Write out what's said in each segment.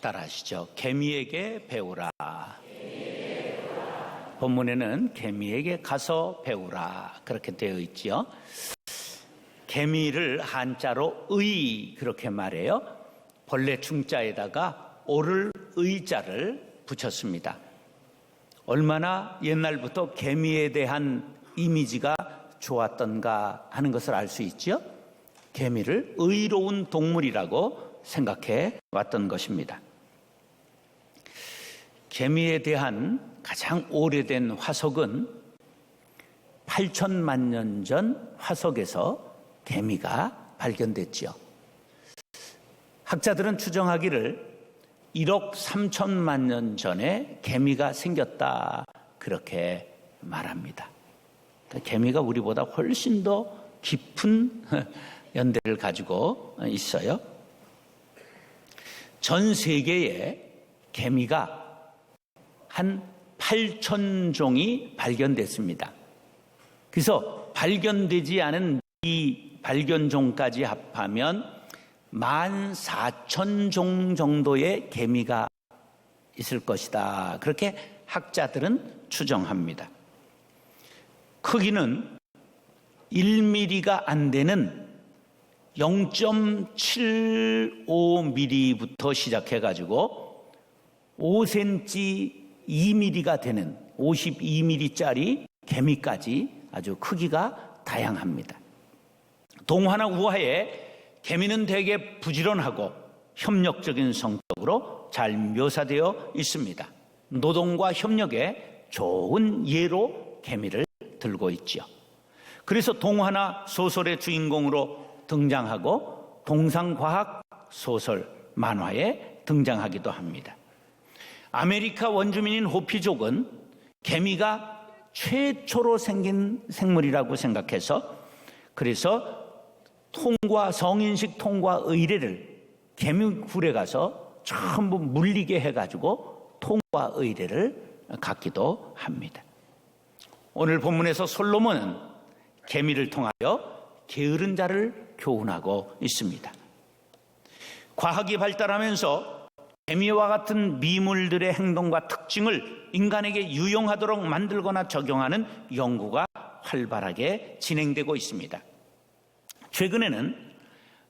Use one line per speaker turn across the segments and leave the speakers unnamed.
따라하시죠. 개미에게 배우라. 본문에는 개미에게 가서 배우라 그렇게 되어 있지요. 개미를 한자로 의 그렇게 말해요. 벌레 충자에다가 오를 의자를 붙였습니다. 얼마나 옛날부터 개미에 대한 이미지가 좋았던가 하는 것을 알 수 있죠. 개미를 의로운 동물이라고 생각해 왔던 것입니다. 개미에 대한 가장 오래된 화석은 8천만 년 전 화석에서 개미가 발견됐지요. 학자들은 추정하기를 1억 3천만 년 전에 개미가 생겼다 그렇게 말합니다. 개미가 우리보다 훨씬 더 깊은 연대를 가지고 있어요. 전 세계에 개미가 한 8,000종이 발견됐습니다. 그래서 발견되지 않은 이 발견종까지 합하면 14,000종 정도의 개미가 있을 것이다. 그렇게 학자들은 추정합니다. 크기는 1mm가 안 되는 0.75mm부터 시작해가지고 5cm, 2mm가 되는 52mm짜리 개미까지 아주 크기가 다양합니다. 동화나 우화에 개미는 되게 부지런하고 협력적인 성격으로 잘 묘사되어 있습니다. 노동과 협력에 좋은 예로 개미를 들고 있지요. 그래서 동화나 소설의 주인공으로 등장하고 동상과학 소설, 만화에 등장하기도 합니다. 아메리카 원주민인 호피족은 개미가 최초로 생긴 생물이라고 생각해서 그래서 성인식 통과 의례를 개미굴에 가서 전부 물리게 해가지고 통과 의례를 갖기도 합니다. 오늘 본문에서 솔로몬은 개미를 통하여 게으른 자를 교훈하고 있습니다. 과학이 발달하면서 개미와 같은 미물들의 행동과 특징을 인간에게 유용하도록 만들거나 적용하는 연구가 활발하게 진행되고 있습니다. 최근에는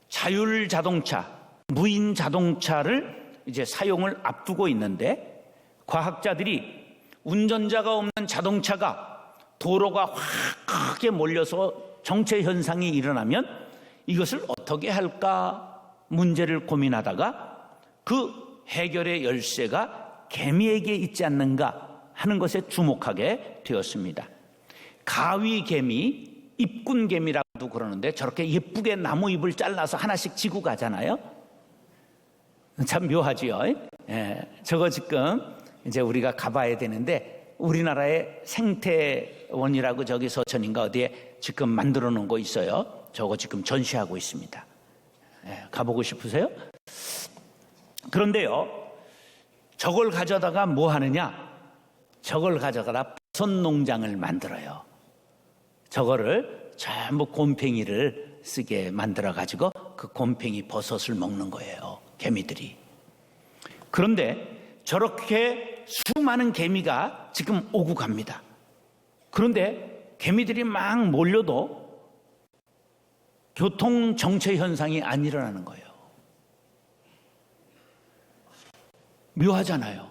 자율 자동차, 무인 자동차를 이제 사용을 앞두고 있는데 과학자들이 운전자가 없는 자동차가 도로가 확 크게 몰려서 정체 현상이 일어나면 이것을 어떻게 할까 문제를 고민하다가 그 해결의 열쇠가 개미에게 있지 않는가 하는 것에 주목하게 되었습니다. 가위개미, 입군개미라고도 그러는데 저렇게 예쁘게 나무 잎을 잘라서 하나씩 지고 가잖아요. 참 묘하지요. 저거 지금 이제 우리가 가봐야 되는데 우리나라의 생태원이라고 저기 서천인가 어디에 지금 만들어 놓은 거 있어요. 저거 지금 전시하고 있습니다. 가보고 싶으세요? 그런데요, 저걸 가져다가 뭐 하느냐? 저걸 가져가다 버섯 농장을 만들어요. 저거를 전부 곰팽이를 쓰게 만들어가지고 그 곰팽이 버섯을 먹는 거예요, 개미들이. 그런데 저렇게 수많은 개미가 지금 오고 갑니다. 그런데 개미들이 막 몰려도 교통 정체 현상이 안 일어나는 거예요. 묘하잖아요.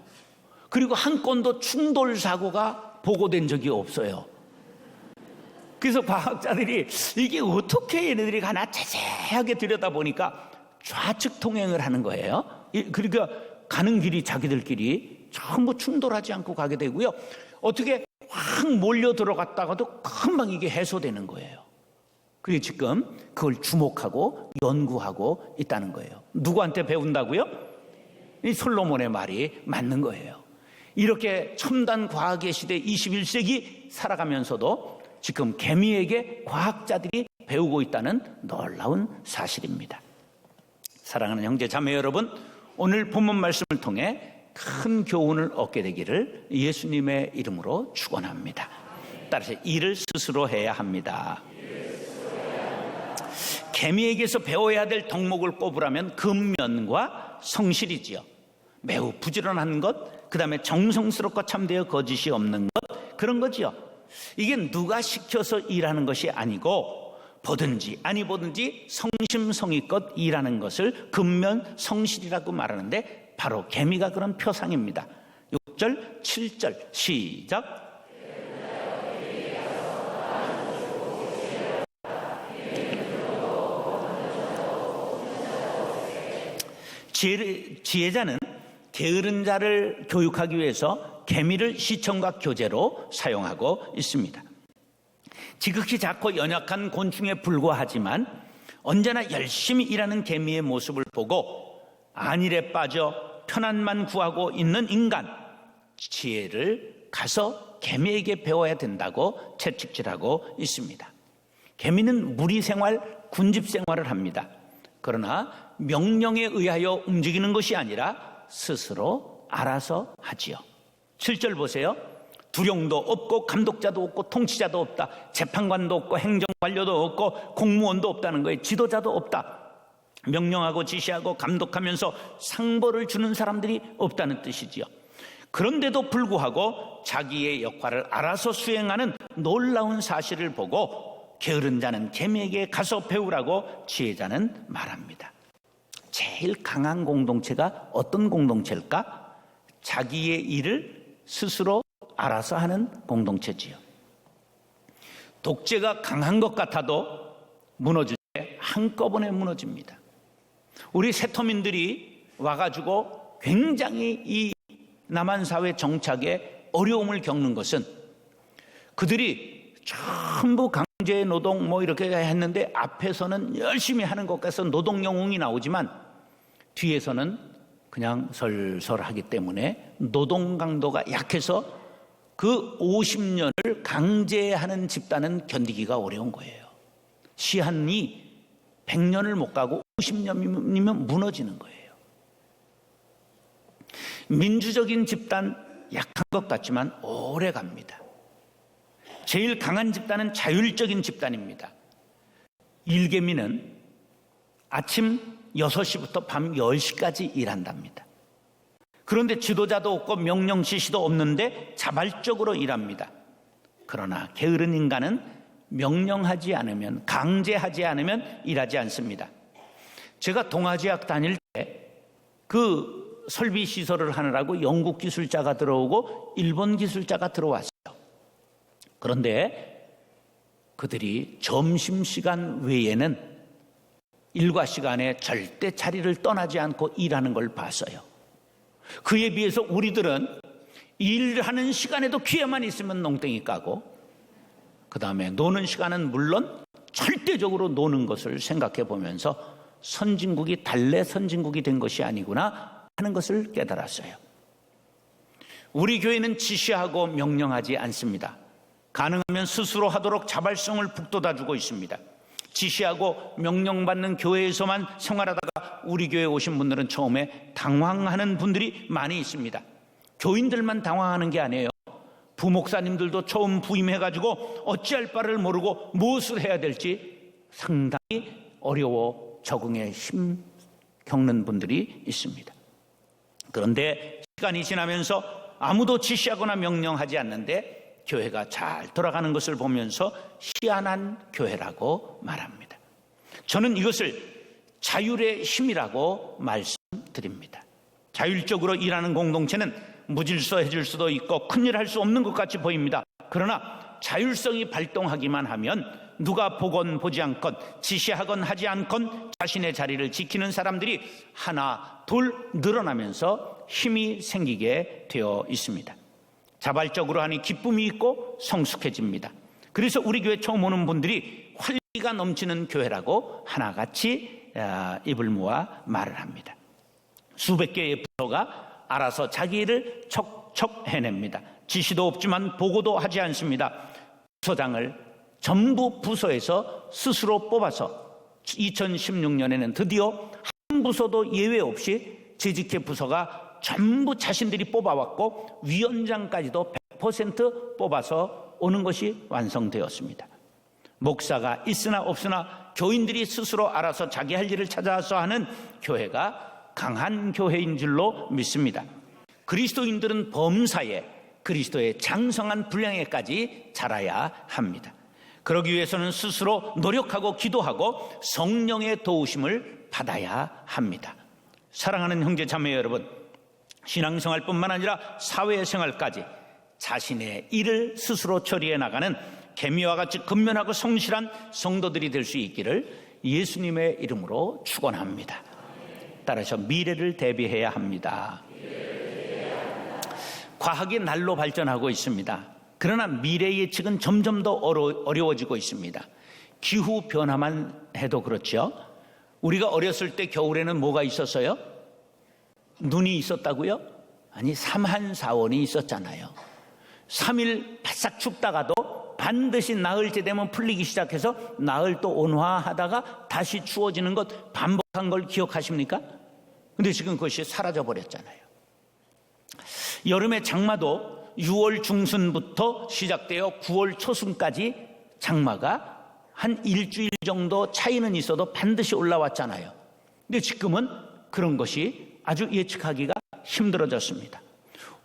그리고 한 건도 충돌 사고가 보고된 적이 없어요. 그래서 과학자들이 이게 어떻게 얘네들이 가나 자세하게 들여다보니까 좌측 통행을 하는 거예요. 그러니까 가는 길이 자기들끼리 전부 충돌하지 않고 가게 되고요. 어떻게 확 몰려 들어갔다가도 금방 이게 해소되는 거예요. 그리고 지금 그걸 주목하고 연구하고 있다는 거예요. 누구한테 배운다고요? 이 솔로몬의 말이 맞는 거예요. 이렇게 첨단 과학의 시대 21세기 살아가면서도 지금 개미에게 과학자들이 배우고 있다는 놀라운 사실입니다. 사랑하는 형제 자매 여러분, 오늘 본문 말씀을 통해 큰 교훈을 얻게 되기를 예수님의 이름으로 축원합니다. 따라서 일을 스스로 해야 합니다. 개미에게서 배워야 될 덕목을 꼽으라면 근면과 성실이지요. 매우 부지런한 것, 그 다음에 정성스럽고 참되어 거짓이 없는 것, 그런 거지요. 이게 누가 시켜서 일하는 것이 아니고 보든지 아니 보든지 성심성의껏 일하는 것을 근면성실이라고 말하는데 바로 개미가 그런 표상입니다. 6절, 7절 시작. 지혜자는 게으른 자를 교육하기 위해서 개미를 시청각 교재로 사용하고 있습니다. 지극히 작고 연약한 곤충에 불과하지만 언제나 열심히 일하는 개미의 모습을 보고 안일에 빠져 편안만 구하고 있는 인간, 지혜를 가서 개미에게 배워야 된다고 채찍질하고 있습니다. 개미는 무리 생활, 군집 생활을 합니다. 그러나 명령에 의하여 움직이는 것이 아니라 스스로 알아서 하지요. 7절 보세요. 두령도 없고 감독자도 없고 통치자도 없다. 재판관도 없고 행정관료도 없고 공무원도 없다는 거예요. 지도자도 없다. 명령하고 지시하고 감독하면서 상벌을 주는 사람들이 없다는 뜻이지요. 그런데도 불구하고 자기의 역할을 알아서 수행하는 놀라운 사실을 보고 게으른 자는 개미에게 가서 배우라고 지혜자는 말합니다. 제일 강한 공동체가 어떤 공동체일까? 자기의 일을 스스로 알아서 하는 공동체지요. 독재가 강한 것 같아도 무너질 때 한꺼번에 무너집니다. 우리 세터민들이 와가지고 굉장히 이 남한 사회 정착에 어려움을 겪는 것은 그들이 전부 강제 노동 뭐 이렇게 했는데 앞에서는 열심히 하는 것 같아서 노동 영웅이 나오지만 뒤에서는 그냥 설설하기 때문에 노동 강도가 약해서 그 50년을 강제하는 집단은 견디기가 어려운 거예요. 시한이 100년을 못 가고 50년이면 무너지는 거예요. 민주적인 집단 약한 것 같지만 오래 갑니다. 제일 강한 집단은 자율적인 집단입니다. 일개미는 아침 6시부터 밤 10시까지 일한답니다. 그런데 지도자도 없고 명령 지시도 없는데 자발적으로 일합니다. 그러나 게으른 인간은 명령하지 않으면, 강제하지 않으면 일하지 않습니다. 제가 동아지학 다닐 때 그 설비 시설을 하느라고 영국 기술자가 들어오고 일본 기술자가 들어왔어요. 그런데 그들이 점심시간 외에는 일과 시간에 절대 자리를 떠나지 않고 일하는 걸 봤어요. 그에 비해서 우리들은 일하는 시간에도 귀에만 있으면 농땡이 까고 그 다음에 노는 시간은 물론 절대적으로 노는 것을 생각해 보면서 선진국이 달래 선진국이 된 것이 아니구나 하는 것을 깨달았어요. 우리 교회는 지시하고 명령하지 않습니다. 가능하면 스스로 하도록 자발성을 북돋아주고 있습니다. 지시하고 명령받는 교회에서만 생활하다가 우리 교회에 오신 분들은 처음에 당황하는 분들이 많이 있습니다. 교인들만 당황하는 게 아니에요. 부목사님들도 처음 부임해가지고 어찌할 바를 모르고 무엇을 해야 될지 상당히 어려워 적응에 힘 겪는 분들이 있습니다. 그런데 시간이 지나면서 아무도 지시하거나 명령하지 않는데 교회가 잘 돌아가는 것을 보면서 희한한 교회라고 말합니다. 저는 이것을 자율의 힘이라고 말씀드립니다. 자율적으로 일하는 공동체는 무질서해질 수도 있고 큰일 할 수 없는 것 같이 보입니다. 그러나 자율성이 발동하기만 하면 누가 보건 보지 않건 지시하건 하지 않건 자신의 자리를 지키는 사람들이 하나 둘 늘어나면서 힘이 생기게 되어 있습니다. 자발적으로 하니 기쁨이 있고 성숙해집니다. 그래서 우리 교회 처음 오는 분들이 활기가 넘치는 교회라고 하나같이 입을 모아 말을 합니다. 수백 개의 부서가 알아서 자기 일을 척척 해냅니다. 지시도 없지만 보고도 하지 않습니다. 부서장을 전부 부서에서 스스로 뽑아서 2016년에는 드디어 한 부서도 예외 없이 재직회 부서가 전부 자신들이 뽑아왔고 위원장까지도 100% 뽑아서 오는 것이 완성되었습니다. 목사가 있으나 없으나 교인들이 스스로 알아서 자기 할 일을 찾아서 하는 교회가 강한 교회인 줄로 믿습니다. 그리스도인들은 범사에 그리스도의 장성한 분량에까지 자라야 합니다. 그러기 위해서는 스스로 노력하고 기도하고 성령의 도우심을 받아야 합니다. 사랑하는 형제 자매 여러분, 신앙생활뿐만 아니라 사회생활까지 자신의 일을 스스로 처리해 나가는 개미와 같이 근면하고 성실한 성도들이 될 수 있기를 예수님의 이름으로 축원합니다. 따라서 미래를 대비해야 합니다. 과학이 날로 발전하고 있습니다. 그러나 미래 예측은 점점 더 어려워지고 있습니다. 기후 변화만 해도 그렇죠. 우리가 어렸을 때 겨울에는 뭐가 있었어요? 눈이 있었다고요? 아니, 삼한사원이 있었잖아요. 3일 바싹 춥다가도 반드시 나흘째 되면 풀리기 시작해서 나흘 또 온화하다가 다시 추워지는 것 반복한 걸 기억하십니까? 근데 지금 그것이 사라져 버렸잖아요. 여름의 장마도 6월 중순부터 시작되어 9월 초순까지 장마가 한 일주일 정도 차이는 있어도 반드시 올라왔잖아요. 근데 지금은 그런 것이 아주 예측하기가 힘들어졌습니다.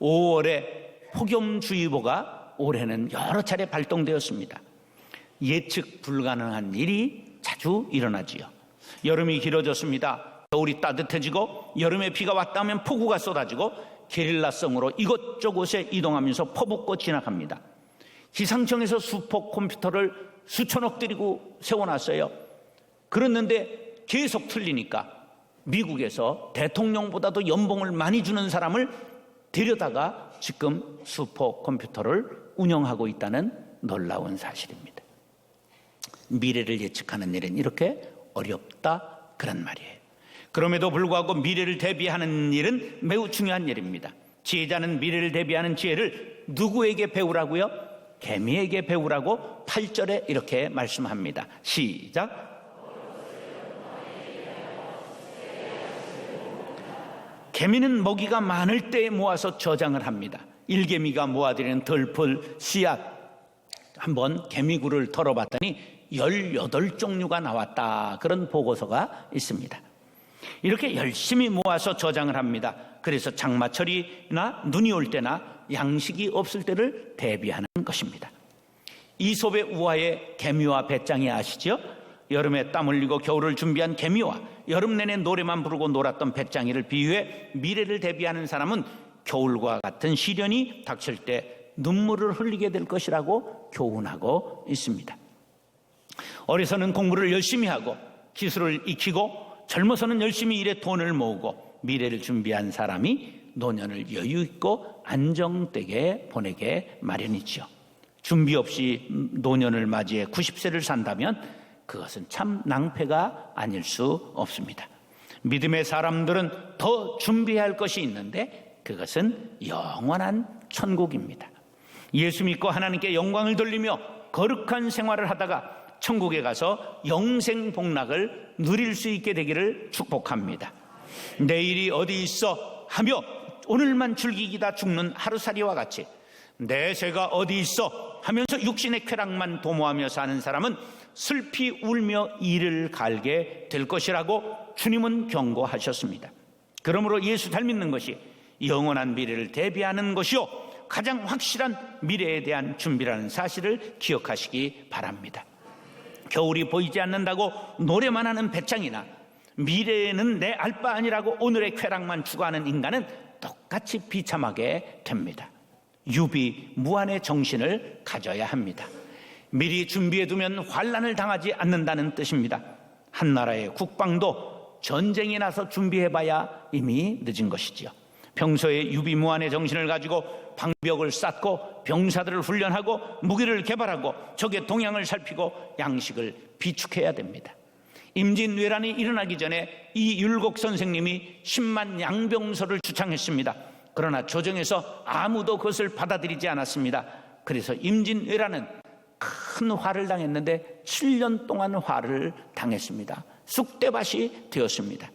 5월에 폭염주의보가 올해는 여러 차례 발동되었습니다. 예측 불가능한 일이 자주 일어나지요. 여름이 길어졌습니다. 겨울이 따뜻해지고 여름에 비가 왔다 하면 폭우가 쏟아지고 게릴라성으로 이곳저곳에 이동하면서 퍼붓고 지나갑니다. 기상청에서 슈퍼컴퓨터를 수천억 들이고 세워놨어요. 그랬는데 계속 틀리니까 미국에서 대통령보다도 연봉을 많이 주는 사람을 데려다가 지금 슈퍼컴퓨터를 운영하고 있다는 놀라운 사실입니다. 미래를 예측하는 일은 이렇게 어렵다, 그런 말이에요. 그럼에도 불구하고 미래를 대비하는 일은 매우 중요한 일입니다. 지혜자는 미래를 대비하는 지혜를 누구에게 배우라고요? 개미에게 배우라고 8절에 이렇게 말씀합니다. 시작. 개미는 먹이가 많을 때 모아서 저장을 합니다. 일개미가 모아들이는 덜풀, 씨앗. 한번 개미굴을 털어봤더니 18종류가 나왔다, 그런 보고서가 있습니다. 이렇게 열심히 모아서 저장을 합니다. 그래서 장마철이나 눈이 올 때나 양식이 없을 때를 대비하는 것입니다. 이솝의 우화의 개미와 배짱이 아시죠? 여름에 땀 흘리고 겨울을 준비한 개미와 여름 내내 노래만 부르고 놀았던 배짱이를 비유해 미래를 대비하는 사람은 겨울과 같은 시련이 닥칠 때 눈물을 흘리게 될 것이라고 교훈하고 있습니다. 어려서는 공부를 열심히 하고 기술을 익히고 젊어서는 열심히 일해 돈을 모으고 미래를 준비한 사람이 노년을 여유 있고 안정되게 보내게 마련이죠. 준비 없이 노년을 맞이해 90세를 산다면 그것은 참 낭패가 아닐 수 없습니다. 믿음의 사람들은 더 준비해야 할 것이 있는데 그것은 영원한 천국입니다. 예수 믿고 하나님께 영광을 돌리며 거룩한 생활을 하다가 천국에 가서 영생 복락을 누릴 수 있게 되기를 축복합니다. 내일이 어디 있어 하며 오늘만 즐기기다 죽는 하루살이와 같이 내 새가 어디 있어 하면서 육신의 쾌락만 도모하며 사는 사람은 슬피 울며 이를 갈게 될 것이라고 주님은 경고하셨습니다. 그러므로 예수 잘 믿는 것이 영원한 미래를 대비하는 것이요 가장 확실한 미래에 대한 준비라는 사실을 기억하시기 바랍니다. 겨울이 보이지 않는다고 노래만 하는 배짱이나 미래에는 내 알 바 아니라고 오늘의 쾌락만 추구하는 인간은 똑같이 비참하게 됩니다. 유비무환의 정신을 가져야 합니다. 미리 준비해두면 환난을 당하지 않는다는 뜻입니다. 한 나라의 국방도 전쟁이 나서 준비해봐야 이미 늦은 것이지요. 평소에 유비무환의 정신을 가지고 방벽을 쌓고 병사들을 훈련하고 무기를 개발하고 적의 동향을 살피고 양식을 비축해야 됩니다. 임진왜란이 일어나기 전에 이 율곡 선생님이 10만 양병서를 주창했습니다. 그러나 조정에서 아무도 그것을 받아들이지 않았습니다. 그래서 임진왜란은 큰 화를 당했는데 7년 동안 화를 당했습니다. 쑥대밭이 되었습니다.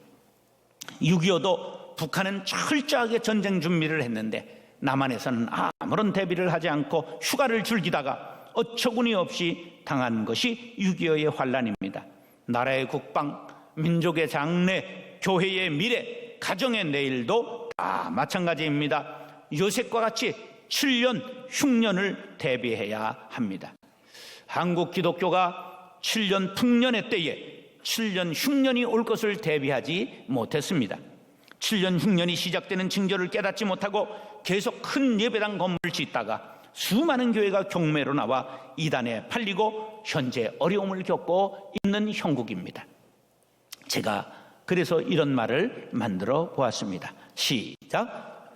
6.25도 북한은 철저하게 전쟁 준비를 했는데 남한에서는 아무런 대비를 하지 않고 휴가를 즐기다가 어처구니 없이 당한 것이 6.25의 환란입니다. 나라의 국방, 민족의 장래, 교회의 미래, 가정의 내일도 다 마찬가지입니다. 요셉과 같이 7년 흉년을 대비해야 합니다. 한국 기독교가 7년 풍년의 때에 7년 흉년이 올 것을 대비하지 못했습니다. 7년 흉년이 시작되는 징조를 깨닫지 못하고 계속 큰 예배당 건물을 짓다가 수많은 교회가 경매로 나와 이단에 팔리고 현재 어려움을 겪고 있는 형국입니다. 제가 그래서 이런 말을 만들어 보았습니다. 시작.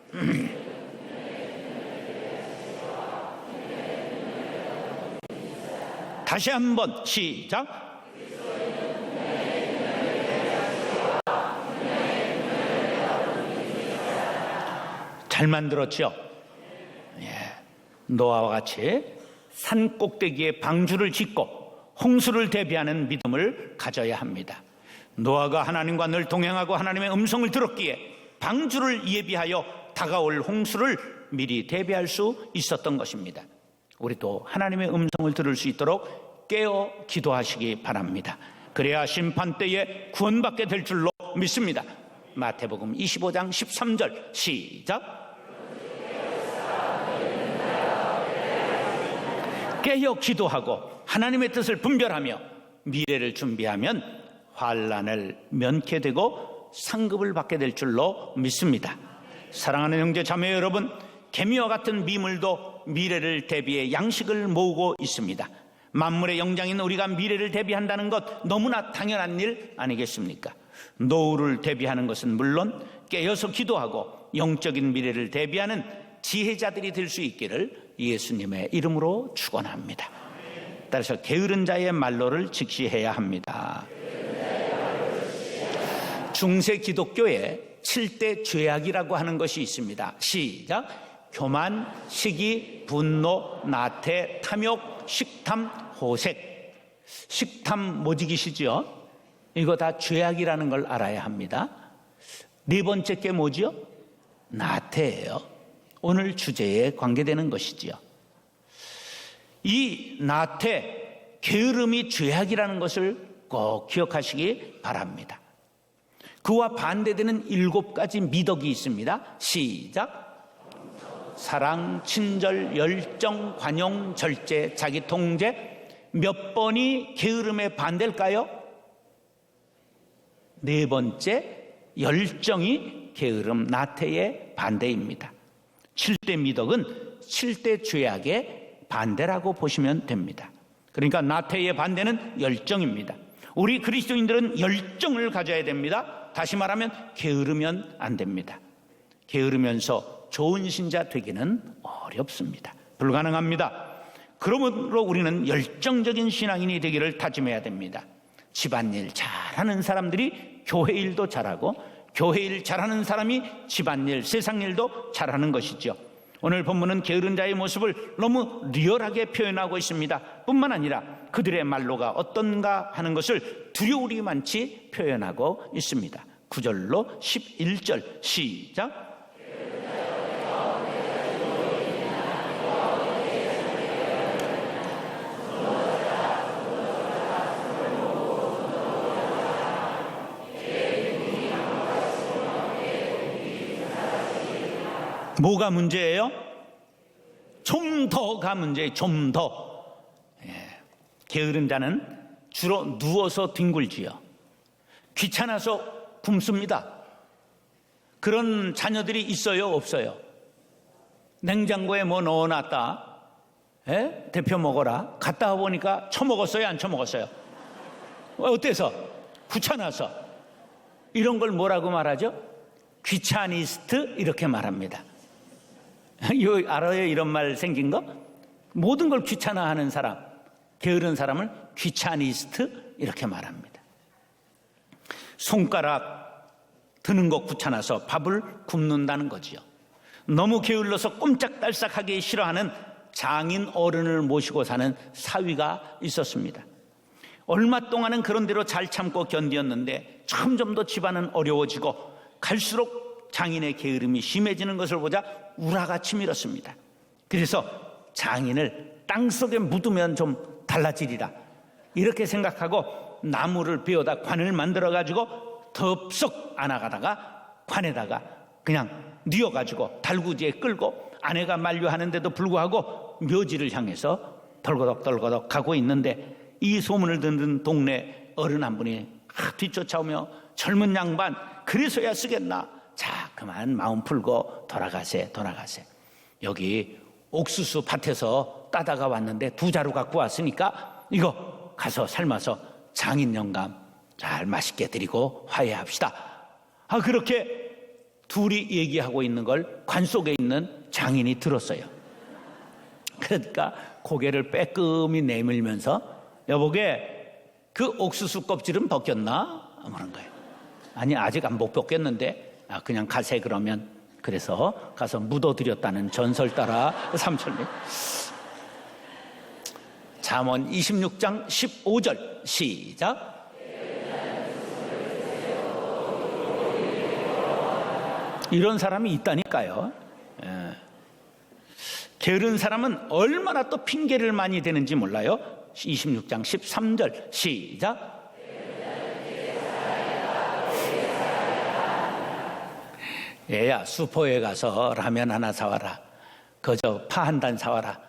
다시 한번 시작. 잘 만들었죠? 예. 노아와 같이 산 꼭대기에 방주를 짓고 홍수를 대비하는 믿음을 가져야 합니다. 노아가 하나님과 늘 동행하고 하나님의 음성을 들었기에 방주를 예비하여 다가올 홍수를 미리 대비할 수 있었던 것입니다. 우리도 하나님의 음성을 들을 수 있도록 깨어 기도하시기 바랍니다. 그래야 심판 때에 구원받게 될 줄로 믿습니다. 마태복음 25장 13절 시작. 깨어 기도하고 하나님의 뜻을 분별하며 미래를 준비하면 환난을 면케 되고 상급을 받게 될 줄로 믿습니다. 사랑하는 형제 자매 여러분, 개미와 같은 미물도 미래를 대비해 양식을 모으고 있습니다. 만물의 영장인 우리가 미래를 대비한다는 것 너무나 당연한 일 아니겠습니까? 노후를 대비하는 것은 물론 깨어서 기도하고 영적인 미래를 대비하는 지혜자들이 될 수 있기를 예수님의 이름으로 축원합니다. 따라서 게으른 자의 말로를 직시해야 합니다. 중세 기독교에 7대 죄악이라고 하는 것이 있습니다. 시작. 교만, 시기, 분노, 나태, 탐욕, 식탐, 호색. 식탐 모지기시죠? 이거 다 죄악이라는 걸 알아야 합니다. 네 번째 게 뭐죠? 나태예요. 오늘 주제에 관계되는 것이지요. 이 나태, 게으름이 죄악이라는 것을 꼭 기억하시기 바랍니다. 그와 반대되는 7가지 미덕이 있습니다. 시작. 사랑, 친절, 열정, 관용, 절제, 자기 통제. 몇 번이 게으름의 반대일까요? 4번째, 열정이 게으름, 나태의 반대입니다. 7대 미덕은 7대 죄악의 반대라고 보시면 됩니다. 그러니까 나태의 반대는 열정입니다. 우리 그리스도인들은 열정을 가져야 됩니다. 다시 말하면 게으르면 안 됩니다. 게으르면서 좋은 신자 되기는 어렵습니다. 불가능합니다. 그러므로 우리는 열정적인 신앙인이 되기를 다짐해야 됩니다. 집안일 잘하는 사람들이 교회 일도 잘하고 교회 일 잘하는 사람이 집안일, 세상일도 잘하는 것이죠. 오늘 본문은 게으른 자의 모습을 너무 리얼하게 표현하고 있습니다. 뿐만 아니라 그들의 말로가 어떤가 하는 것을 두려우리만치 표현하고 있습니다. 9절로 11절 시작. 뭐가 문제예요? 좀 더가 문제예요. 좀 더. 게으른 자는 주로 누워서 뒹굴지요. 귀찮아서 굶습니다. 그런 자녀들이 있어요? 없어요? 냉장고에 뭐 넣어놨다. 대표 먹어라. 갔다 와보니까 처먹었어요? 안 처먹었어요? 어때서? 귀찮아서. 이런 걸 뭐라고 말하죠? 귀차니스트 이렇게 말합니다. 알아요? 이런 말 생긴 거? 모든 걸 귀찮아하는 사람, 게으른 사람을 귀차니스트 이렇게 말합니다. 손가락 드는 거 귀찮아서 밥을 굽는다는 거지요. 너무 게을러서 꼼짝달싹하기 싫어하는 장인 어른을 모시고 사는 사위가 있었습니다. 얼마 동안은 그런 대로 잘 참고 견디었는데 점점 더 집안은 어려워지고 갈수록 장인의 게으름이 심해지는 것을 보자 우라가 치밀었습니다. 그래서 장인을 땅속에 묻으면 좀 달라지리라 이렇게 생각하고 나무를 베어다 관을 만들어 가지고 덥석 안아가다가 관에다가 그냥 뉘어가지고 달구지에 끌고 아내가 만류하는데도 불구하고 묘지를 향해서 덜거덕 가고 있는데 이 소문을 듣는 동네 어른 한 분이 뒤쫓아오며 젊은 양반 그래서야 쓰겠나? 자, 그만 마음 풀고 돌아가세. 여기 옥수수 밭에서 따다가 왔는데 2자루 갖고 왔으니까 이거 가서 삶아서 장인 영감 잘 맛있게 드리고 화해합시다. 그렇게 둘이 얘기하고 있는 걸 관 속에 있는 장인이 들었어요. 그러니까 고개를 빼끔히 내밀면서 여보게 그 옥수수 껍질은 벗겼나? 그런 거예요. 아니 아직 못 벗겼는데 그냥 가세 그러면. 그래서 가서 묻어드렸다는 전설 따라 삼촌님. 잠언 26장 15절 시작. 이런 사람이 있다니까요. 게으른 사람은 얼마나 또 핑계를 많이 대는지 몰라요. 26장 13절 시작. 얘야 수포에 가서 라면 하나 사와라. 그저 파 한 단 사와라.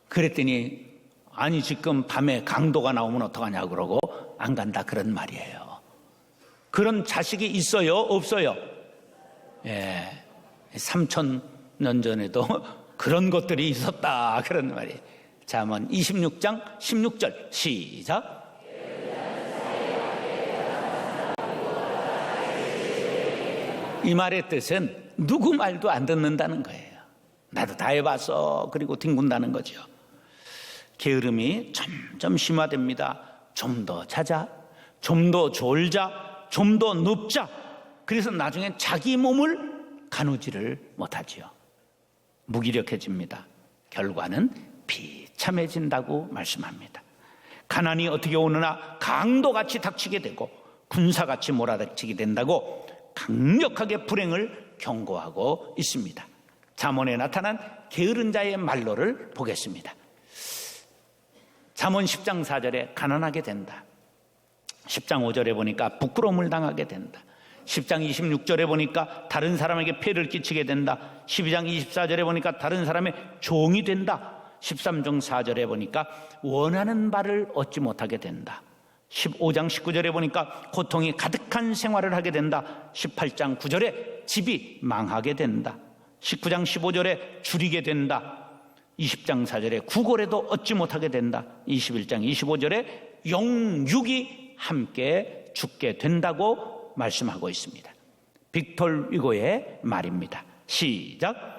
그랬더니 아니 지금 밤에 강도가 나오면 어떡하냐고 그러고 안 간다 그런 말이에요. 그런 자식이 있어요? 없어요? 3000년 전에도 그런 것들이 있었다 그런 말이에요. 잠언 26장 16절 시작. 이 말의 뜻은 누구 말도 안 듣는다는 거예요. 나도 다 해봤어. 그리고 뒹군다는 거죠. 게으름이 점점 심화됩니다. 좀 더 자자, 좀 더 졸자, 좀 더 눕자. 그래서 나중엔 자기 몸을 가누지를 못하지요. 무기력해집니다. 결과는 비참해진다고 말씀합니다. 가난이 어떻게 오느냐? 강도같이 닥치게 되고 군사같이 몰아닥치게 된다고 강력하게 불행을 경고하고 있습니다. 잠언에 나타난 게으른 자의 말로를 보겠습니다. 잠언 10장 4절에 가난하게 된다. 10장 5절에 보니까 부끄러움을 당하게 된다. 10장 26절에 보니까 다른 사람에게 폐를 끼치게 된다. 12장 24절에 보니까 다른 사람의 종이 된다. 13장 4절에 보니까 원하는 바를 얻지 못하게 된다. 15장 19절에 보니까 고통이 가득한 생활을 하게 된다. 18장 9절에 집이 망하게 된다. 19장 15절에 줄이게 된다. 20장 4절에 구걸에도 얻지 못하게 된다. 21장 25절에 영육이 함께 죽게 된다고 말씀하고 있습니다. 빅톨 위고의 말입니다. 시작.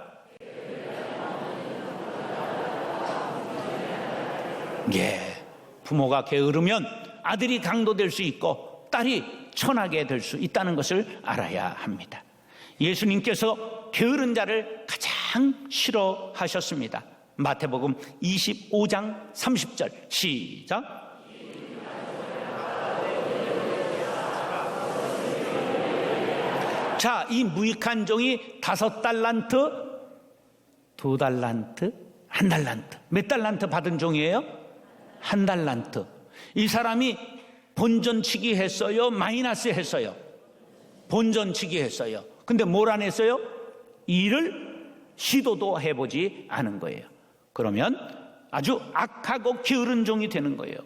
부모가 게으르면 아들이 강도될 수 있고 딸이 천하게 될 수 있다는 것을 알아야 합니다. 예수님께서 게으른 자를 가장 싫어하셨습니다. 마태복음 25장 30절 시작. 자, 이 무익한 종이 5달란트, 2달란트, 1달란트. 몇 달란트 받은 종이에요? 1달란트. 이 사람이 본전치기 했어요? 마이너스 했어요? 본전치기 했어요. 근데 뭘 안 했어요? 일을 시도도 해보지 않은 거예요. 그러면 아주 악하고 게으른 종이 되는 거예요.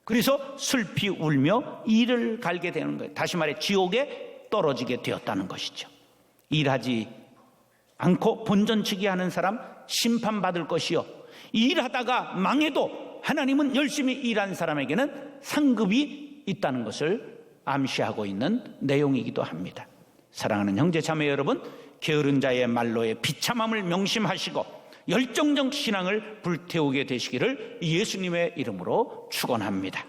그래서 슬피 울며 이를 갈게 되는 거예요. 다시 말해 지옥에 떨어지게 되었다는 것이죠. 일하지 않고 본전치기 하는 사람 심판받을 것이요, 일하다가 망해도 하나님은 열심히 일한 사람에게는 상급이 있다는 것을 암시하고 있는 내용이기도 합니다. 사랑하는 형제 자매 여러분, 게으른 자의 말로의 비참함을 명심하시고 열정적 신앙을 불태우게 되시기를 예수님의 이름으로 축원합니다.